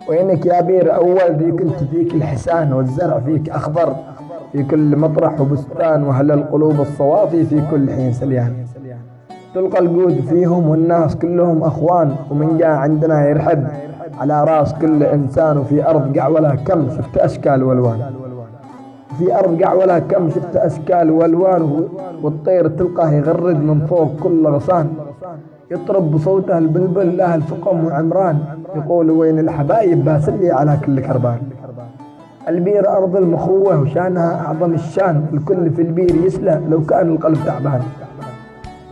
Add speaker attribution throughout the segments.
Speaker 1: وينك يا بير أول ذي كنت فيك الحسان والزرع فيك أخضر في كل مطرح وبستان، وهل القلوب الصوافي في كل حين سليان. تلقى الجود فيهم والناس كلهم أخوان، ومن جاء عندنا يرحب على راس كل إنسان. وفي أرض قعولة كم شفت أشكال والوان، في أرض قعولة كم شفت أشكال والوان. والطير تلقاه يغرد من فوق كل غصان، يطرب بصوته البلبل له الفقم وعمران. يقول وين الحبايب باسلي على كل كربان. البير أرض المخوة وشانها أعظم الشان، الكل في البير يسلى لو كان القلب تعبان.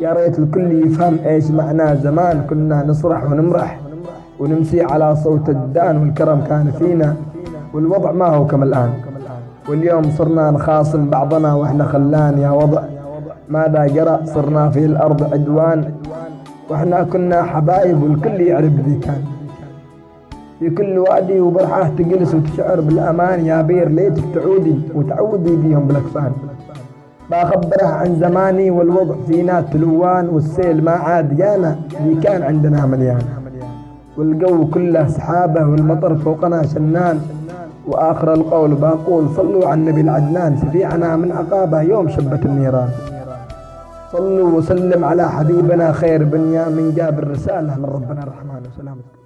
Speaker 1: يا ريت الكل يفهم ايش معناه زمان، كنا نصرح ونمرح ونمسي على صوت الدان، والكرم كان فينا والوضع ما هو كما الآن. واليوم صرنا نخاصم بعضنا واحنا خلان يا وضع، ماذا جرى صرنا في الأرض عدوان. واحنا كنا حبايب والكل يعرف ذي كان، في كل وادي وبرحاه تجلس وتشعر بالأمان. يا بير ليتك تعودي وتعودي بيهم بالأكفان. بخبره عن زماني والوضع فينا تلوان، والسيل ما عاد جانا اللي كان عندنا مليان. والجو كله سحابه والمطر فوقنا شنان، وآخر القول بقول صلوا على النبي العدنان. شفيعنا من عقابه يوم شبت النيران. صلوا وسلم على حبيبنا خير بنيامين، جاب الرسالة من ربنا الرحمن وسلامته.